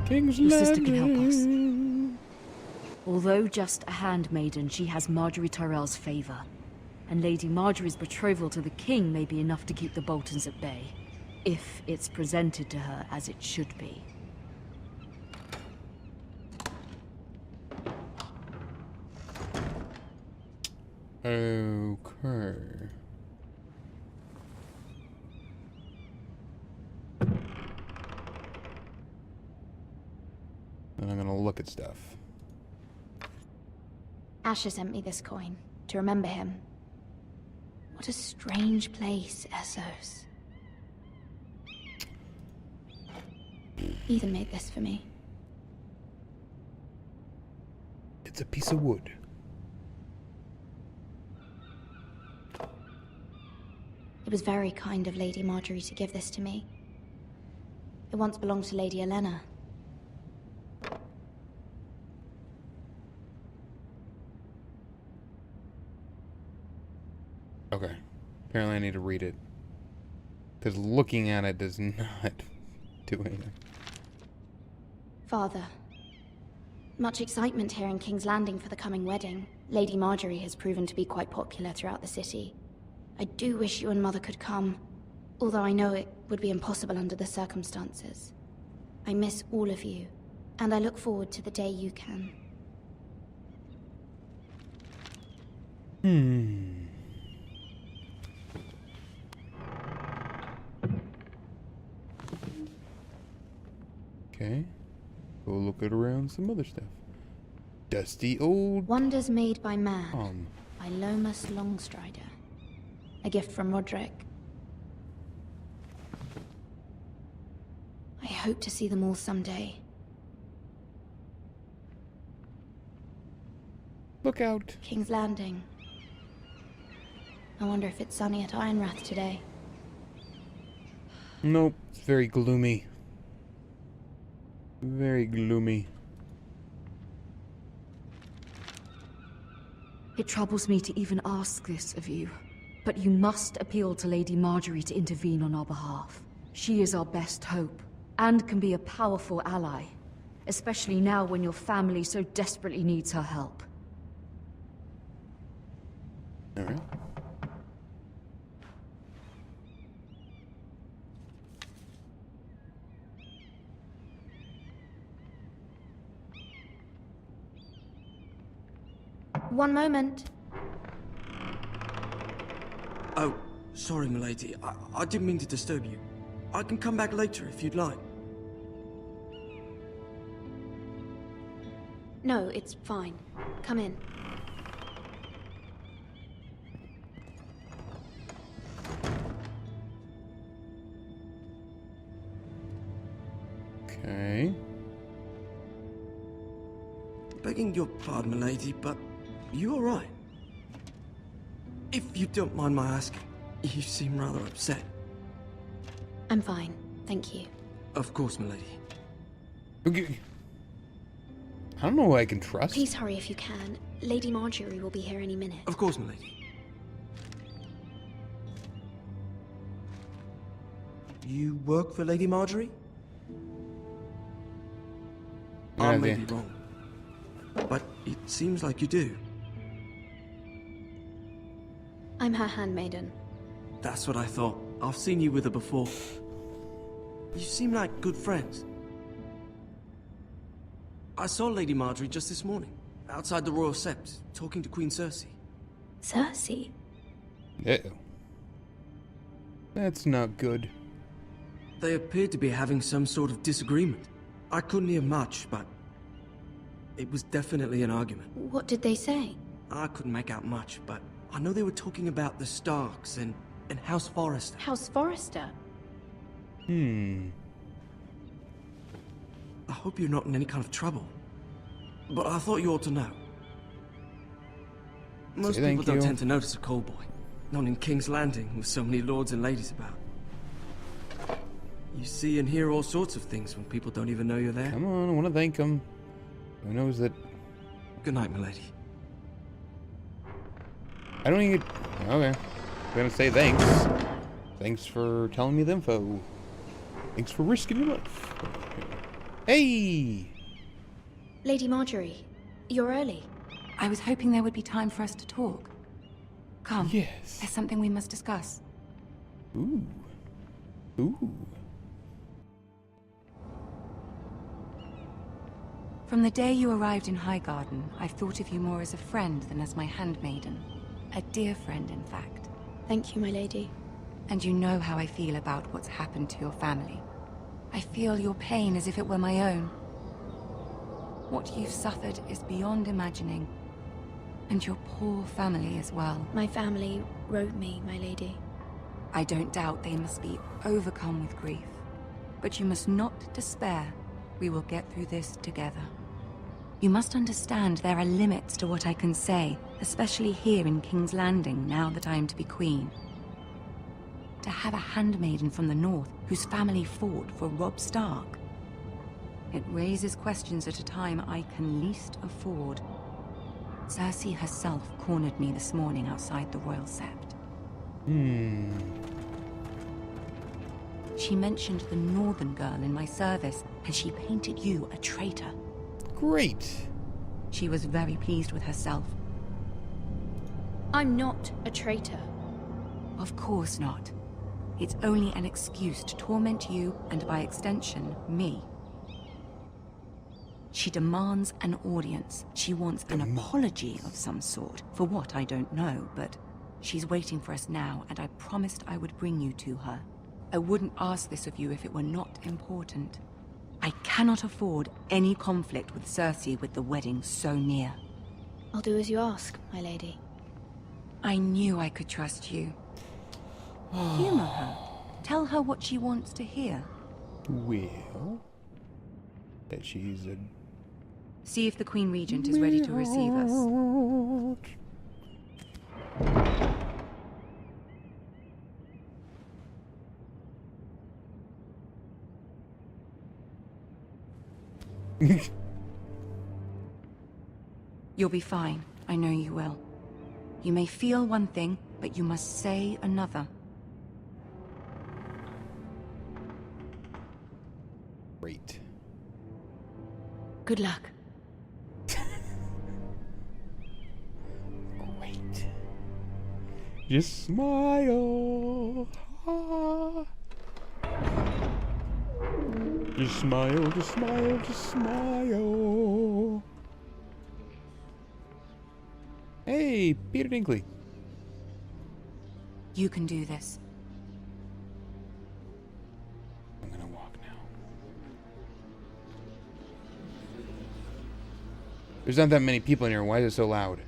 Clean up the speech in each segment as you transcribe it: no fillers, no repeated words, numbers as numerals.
King's Your sister can help us. Landing. Although just a handmaiden, she has Marjorie Tyrell's favor. And Lady Marjorie's betrothal to the king may be enough to keep the Boltons at bay. If it's presented to her as it should be. Okay. Then I'm gonna look at stuff. Asher sent me this coin to remember him. What a strange place, Essos. Ethan made this for me. It's a piece of wood. It was very kind of Lady Marjorie to give this to me. It once belonged to Lady Elena. Okay. Apparently I need to read it. Because looking at it does not do anything. Father. Much excitement here in King's Landing for the coming wedding. Lady Marjorie has proven to be quite popular throughout the city. I do wish you and Mother could come, although I know it would be impossible under the circumstances. I miss all of you, and I look forward to the day you can. Okay. Go look at around some other stuff. Dusty old Wonders Made by Man, by Lomas Longstrider. A gift from Roderick. I hope to see them all someday. Look out. King's Landing. I wonder if it's sunny at Ironrath today. Nope. It's very gloomy. Very gloomy. It troubles me to even ask this of you, but you must appeal to Lady Marjorie to intervene on our behalf. She is our best hope, and can be a powerful ally, especially now when your family so desperately needs her help. Alright. One moment. Oh, sorry, milady. I didn't mean to disturb you. I can come back later if you'd like. No, it's fine. Come in. Okay. Begging your pardon, milady, but you all right? If you don't mind my asking, you seem rather upset. I'm fine, thank you. Of course, milady. Okay. I don't know who I can trust. Please hurry if you can. Lady Marjorie will be here any minute. Of course, milady. You work for Lady Marjorie? I may be wrong, but it seems like you do. I'm her handmaiden. That's what I thought. I've seen you with her before. You seem like good friends. I saw Lady Marjorie just this morning, outside the Royal Sept, talking to Queen Cersei. Cersei? Uh-oh. That's not good. They appeared to be having some sort of disagreement. I couldn't hear much, but it was definitely an argument. What did they say? I couldn't make out much, but I know they were talking about the Starks and House Forrester. House Forrester? I hope you're not in any kind of trouble, but I thought you ought to know. Most people don't tend to notice a call boy, not in King's Landing with so many lords and ladies about. You see and hear all sorts of things when people don't even know you're there. Come on, I want to thank him. Who knows that... Good night, milady. I don't even... Okay. I'm gonna say thanks. Thanks for telling me the info. Thanks for risking your life. Hey! Lady Marjorie, you're early. I was hoping there would be time for us to talk. Come. Yes. There's something we must discuss. Ooh. Ooh. From the day you arrived in Highgarden, I've thought of you more as a friend than as my handmaiden. A dear friend, in fact. Thank you, my lady. And you know how I feel about what's happened to your family. I feel your pain as if it were my own. What you've suffered is beyond imagining. And your poor family as well. My family wrote me, my lady. I don't doubt they must be overcome with grief. But you must not despair. We will get through this together. You must understand there are limits to what I can say, especially here in King's Landing, now that I am to be queen. To have a handmaiden from the north whose family fought for Robb Stark. It raises questions at a time I can least afford. Cersei herself cornered me this morning outside the Royal Sept. She mentioned the northern girl in my service, and she painted you a traitor. Great. She was very pleased with herself. I'm not a traitor. Of course not. It's only an excuse to torment you, and by extension, me. She demands an audience. She wants an apology of some sort, for what I don't know, but she's waiting for us now, and I promised I would bring you to her. I wouldn't ask this of you if it were not important. I cannot afford any conflict with Cersei with the wedding so near. I'll do as you ask, my lady. I knew I could trust you. Humor her. Tell her what she wants to hear. Well, that she's a... See if the Queen Regent is ready to receive us. You'll be fine. I know you will. You may feel one thing, but you must say another. Great. Good luck. Great. Just smile. Ah. Just smile, just smile, just smile. Hey, Peter Dinkley. You can do this. I'm gonna walk now. There's not that many people in here. Why is it so loud?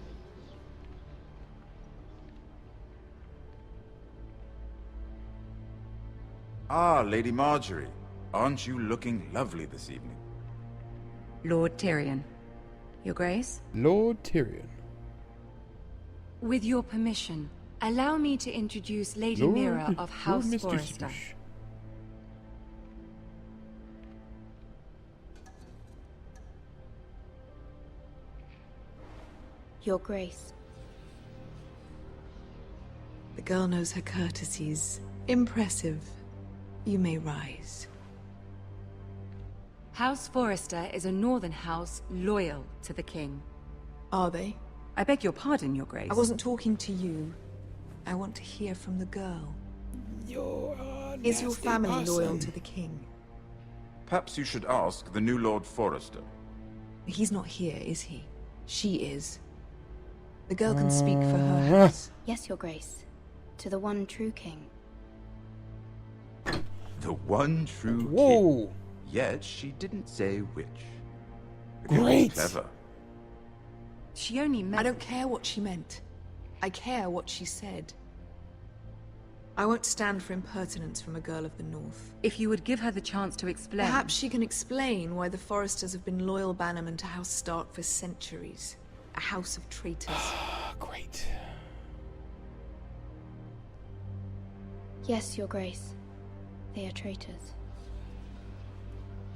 Ah, Lady Marjorie. Aren't you looking lovely this evening? Lord Tyrion. Your Grace? Lord Tyrion. With your permission, allow me to introduce Lady Mira of House Mr. Forrester. Swish. Your Grace. The girl knows her courtesies. Impressive. You may rise. House Forrester is a northern house loyal to the king. Are they? I beg your pardon, Your Grace. I wasn't talking to you. I want to hear from the girl. You're a Is your nasty family loyal person. to the king? Perhaps you should ask the new Lord Forrester. He's not here, is he? She is. The girl can speak for her house. Yes, Your Grace. To the one true king. The one true king. Whoa! Yet she didn't say which. The girl was Great. clever. She only meant... I don't care what she meant. I care what she said. I won't stand for impertinence from a girl of the North. If you would give her the chance to explain... Perhaps she can explain why the Forresters have been loyal bannermen to House Stark for centuries. A house of traitors. Great. Yes, Your Grace. They are traitors.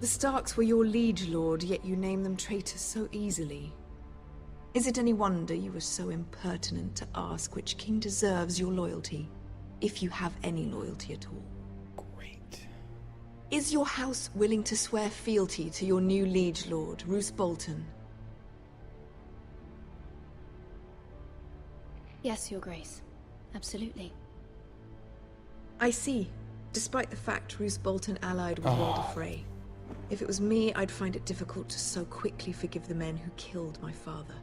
The Starks were your liege lord, yet you name them traitors so easily. Is it any wonder you were so impertinent to ask which king deserves your loyalty? If you have any loyalty at all. Great. Is your house willing to swear fealty to your new liege lord, Roose Bolton? Yes, Your Grace. Absolutely. I see. Despite the fact Roose Bolton allied with Walder Frey. If it was me, I'd find it difficult to so quickly forgive the men who killed my father.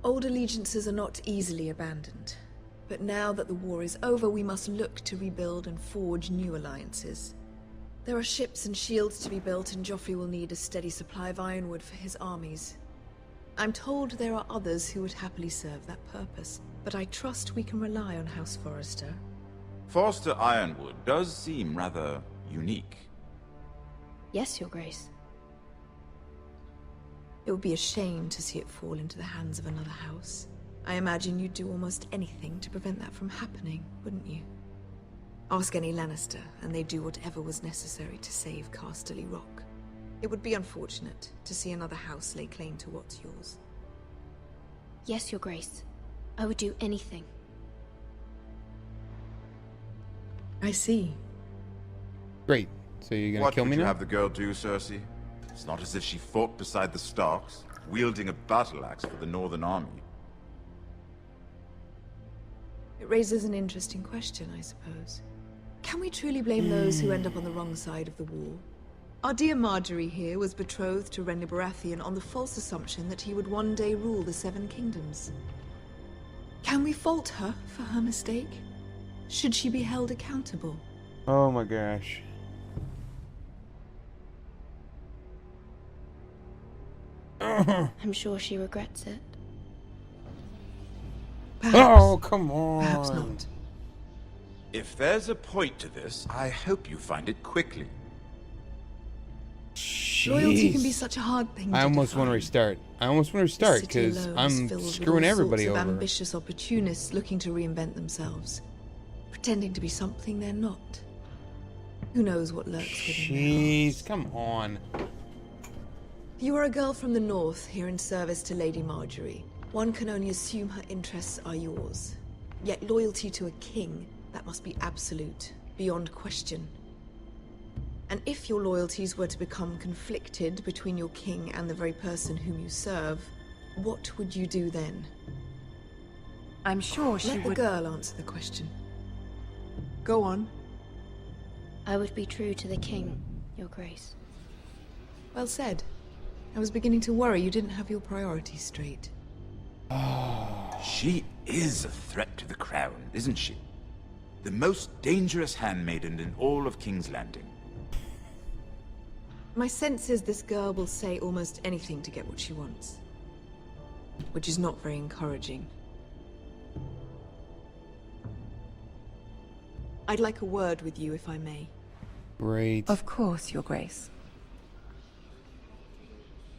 Old allegiances are not easily abandoned. But now that the war is over, we must look to rebuild and forge new alliances. There are ships and shields to be built, and Joffrey will need a steady supply of ironwood for his armies. I'm told there are others who would happily serve that purpose, but I trust we can rely on House Forrester. Forster Ironwood does seem rather unique. Yes, Your Grace. It would be a shame to see it fall into the hands of another house. I imagine you'd do almost anything to prevent that from happening, wouldn't you? Ask any Lannister, and they'd do whatever was necessary to save Casterly Rock. It would be unfortunate to see another house lay claim to what's yours. Yes, Your Grace. I would do anything. I see. Great. So you're gonna What kill would me you now? have the girl do, Cersei? It's not as if she fought beside the Starks, wielding a battle axe for the Northern Army. It raises an interesting question, I suppose. Can we truly blame those who end up on the wrong side of the war? Our dear Marjorie here was betrothed to Renly Baratheon on the false assumption that he would one day rule the Seven Kingdoms. Can we fault her for her mistake? Should she be held accountable? Oh my gosh. I'm sure she regrets it. Perhaps. Oh, come on. Perhaps not. If there's a point to this, I hope you find it quickly. Jeez. Loyalty can be such a hard thing to I almost want to define. restart. I almost want to The restart city because alone is I'm filled with screwing all everybody sorts of over. ambitious opportunists looking to reinvent themselves, pretending to be something they're not. Who knows what lurks within their Jeez, hearts. come on. You are a girl from the north here in service to Lady Marjorie. One can only assume her interests are yours. Yet loyalty to a king, that must be absolute, beyond question. And if your loyalties were to become conflicted between your king and the very person whom you serve, what would you do then? I'm sure she Let the would... girl answer the question. Go on. I would be true to the king, Your Grace. Well said. I was beginning to worry you didn't have your priorities straight. She is a threat to the crown, isn't she? The most dangerous handmaiden in all of King's Landing. My sense is this girl will say almost anything to get what she wants. Which is not very encouraging. I'd like a word with you, if I may. Great. Of course, Your Grace.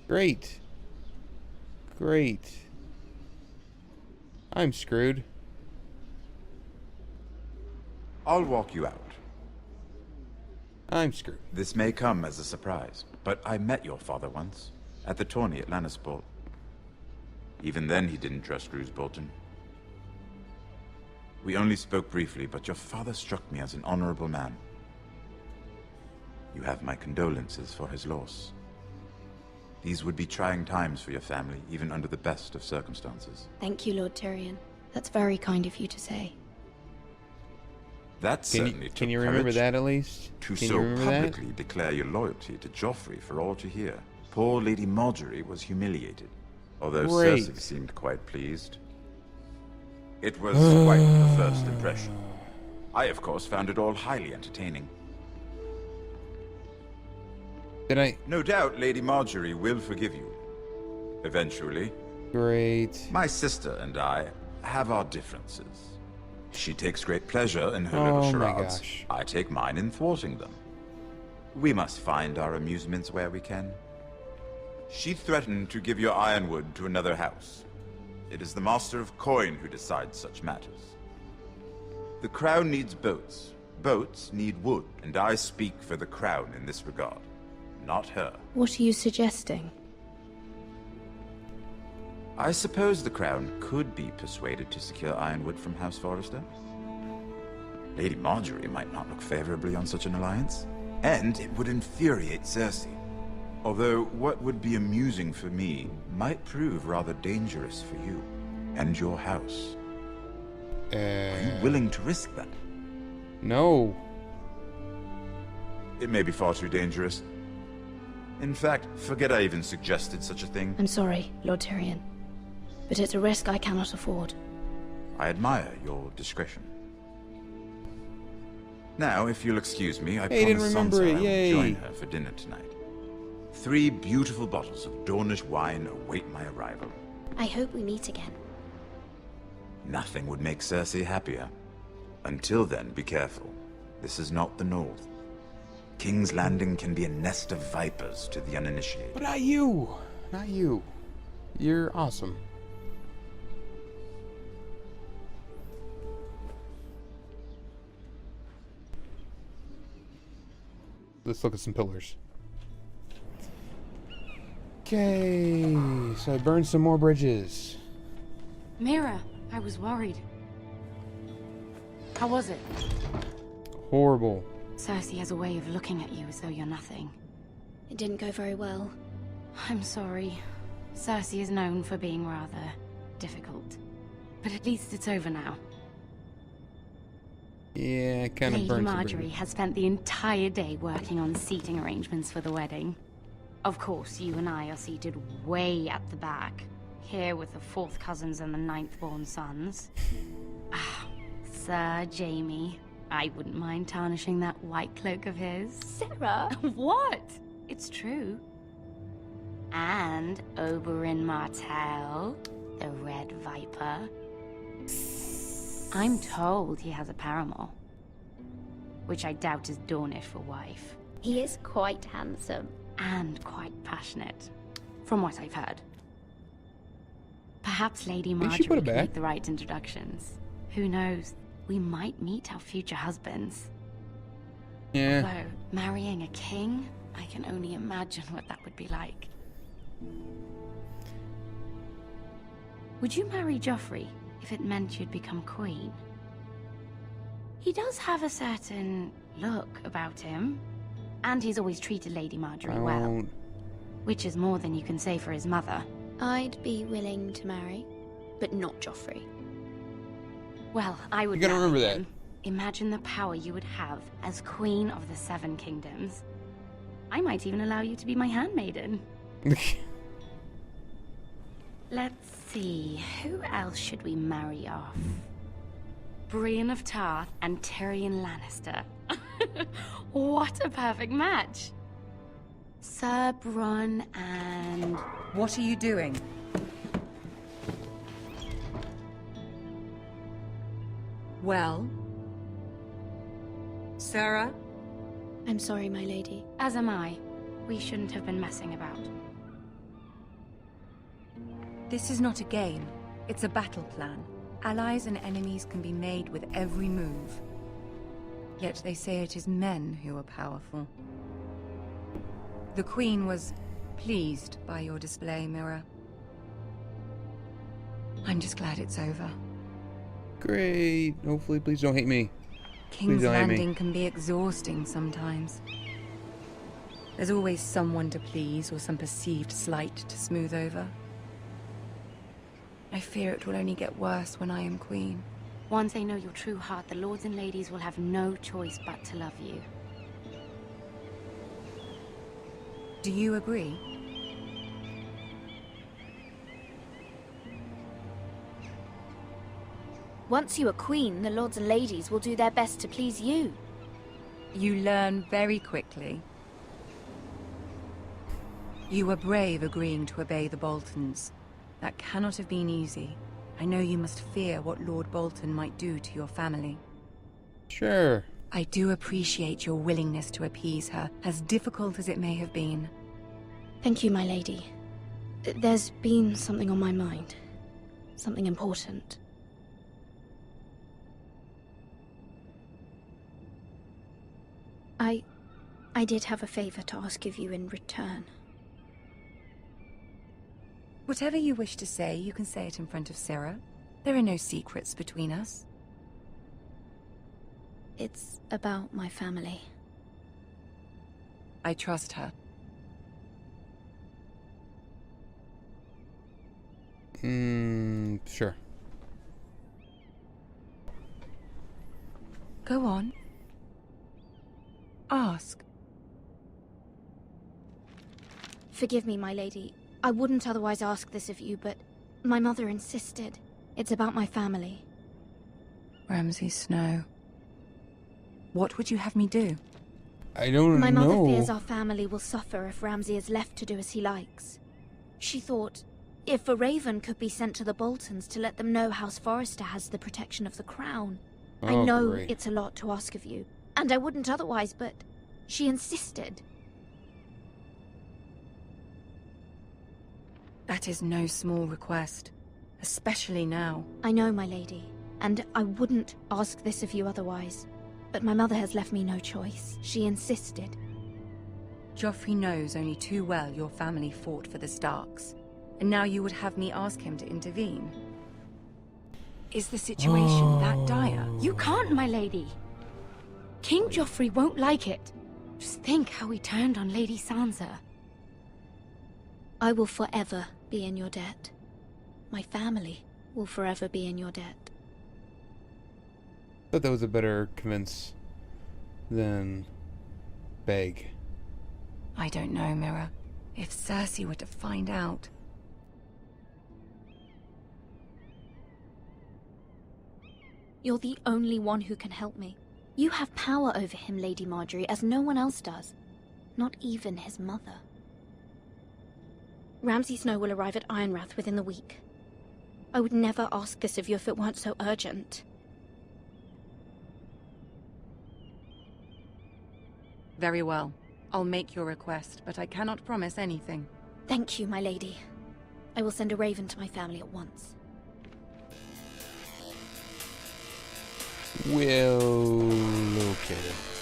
Great. Great. I'm screwed. I'll walk you out. I'm screwed. This may come as a surprise, but I met your father once, at the tourney at Lannisport. Even then he didn't trust Roose Bolton. We only spoke briefly, but your father struck me as an honorable man. You have my condolences for his loss. These would be trying times for your family, even under the best of circumstances. Thank you, Lord Tyrion. That's very kind of you to say. That Can certainly you, took can you remember courage that at least? to Can so you remember that? publicly declare your loyalty to Joffrey for all to hear. Poor Lady Marjorie was humiliated, although Great. Cersei seemed quite pleased. It was quite the first impression. I, of course, found it all highly entertaining. Did I? No doubt Lady Marjorie will forgive you. Eventually. Great. My sister and I have our differences. She takes great pleasure in her little Oh my charades. gosh. I take mine in thwarting them. We must find our amusements where we can. She threatened to give your ironwood to another house. It is the Master of Coin who decides such matters. The Crown needs boats. Boats need wood, and I speak for the Crown in this regard. Not her. What are you suggesting? I suppose the Crown could be persuaded to secure ironwood from House Forrester. Lady Marjorie might not look favorably on such an alliance, and it would infuriate Cersei. Although what would be amusing for me might prove rather dangerous for you and your house. Are you willing to risk that? No. It may be far too dangerous. In fact, forget I even suggested such a thing. I'm sorry, Lord Tyrion, but it's a risk I cannot afford. I admire your discretion. Now, if you'll excuse me, I Hey, didn't promise remember Sansa it, I will yay. join her for dinner tonight. 3 beautiful bottles of Dornish wine await my arrival. I hope we meet again. Nothing would make Cersei happier. Until then, be careful. This is not the North. King's Landing can be a nest of vipers to the uninitiated. But not you. Not you. You're awesome. Let's look at some pillars. Okay, so I burned some more bridges. Mira, I was worried. How was it? Horrible. Cersei has a way of looking at you as though you're nothing. It didn't go very well. I'm sorry. Cersei is known for being rather difficult. But at least it's over now. Yeah, I kind of Lady burned some Marjorie bridges. has spent the entire day working on seating arrangements for the wedding. Of course, you and I are seated way at the back, here with the 4th cousins and the 9th-born sons. Ah, Sir Jaime. I wouldn't mind tarnishing that white cloak of his. Sarah! What? It's true. And Oberyn Martell, the Red Viper. I'm told he has a paramour, which I doubt is Dornish for wife. He is quite handsome. And quite passionate, from what I've heard. Perhaps Lady Marjorie put it can back. make the right introductions. Who knows? We might meet our future husbands. Yeah. Although, marrying a king, I can only imagine what that would be like. Would you marry Joffrey if it meant you'd become queen? He does have a certain look about him. And he's always treated Lady Marjorie well. won't. Which is more than you can say for his mother. I'd be willing to marry, but not Joffrey. Well, I would You're gonna marry remember that. him. Imagine the power you would have as Queen of the 7 Kingdoms. I might even allow you to be my handmaiden. Let's see, who else should we marry off? Brienne of Tarth and Tyrion Lannister. What a perfect match! Sir Bronn and... What are you doing? Well? Sarah? I'm sorry, my lady. As am I. We shouldn't have been messing about. This is not a game. It's a battle plan. Allies and enemies can be made with every move. Yet they say it is men who are powerful. The Queen was pleased by your display, Mira. I'm just glad it's over. Great. Hopefully, please don't hate me. King's don't hate me. Landing can be exhausting sometimes. There's always someone to please or some perceived slight to smooth over. I fear it will only get worse when I am queen. Once they know your true heart, the lords and ladies will have no choice but to love you. Do you agree? Once you are queen, the lords and ladies will do their best to please you. You learn very quickly. You were brave agreeing to obey the Boltons. That cannot have been easy. I know you must fear what Lord Bolton might do to your family. Sure. I do appreciate your willingness to appease her, as difficult as it may have been. Thank you, my lady. There's been something on my mind. Something important. I did have a favor to ask of you in return. Whatever you wish to say, you can say it in front of Sarah. There are no secrets between us. It's about my family. I trust her. Sure. Go on. Ask. Forgive me, my lady. I wouldn't otherwise ask this of you, but my mother insisted. It's about my family. Ramsay Snow. What would you have me do? I don't know. My mother fears our family will suffer if Ramsay is left to do as he likes. She thought, if a raven could be sent to the Boltons to let them know House Forrester has the protection of the crown. I Oh, know great. it's a lot to ask of you, and I wouldn't otherwise, but she insisted. That is no small request, especially now. I know, my lady, and I wouldn't ask this of you otherwise. But my mother has left me no choice. She insisted. Joffrey knows only too well your family fought for the Starks, and now you would have me ask him to intervene. Is the situation that dire? You can't, my lady. King Joffrey won't like it. Just think how he turned on Lady Sansa. I will forever be in your debt. My family will forever be in your debt. But that was a better convince than beg. I don't know, Mira. If Cersei were to find out... You're the only one who can help me. You have power over him, Lady Marjorie, as no one else does. Not even his mother. Ramsay Snow will arrive at Ironrath within the week. I would never ask this of you if it weren't so urgent. Very well. I'll make your request, but I cannot promise anything. Thank you, my lady. I will send a raven to my family at once. Well, okay then.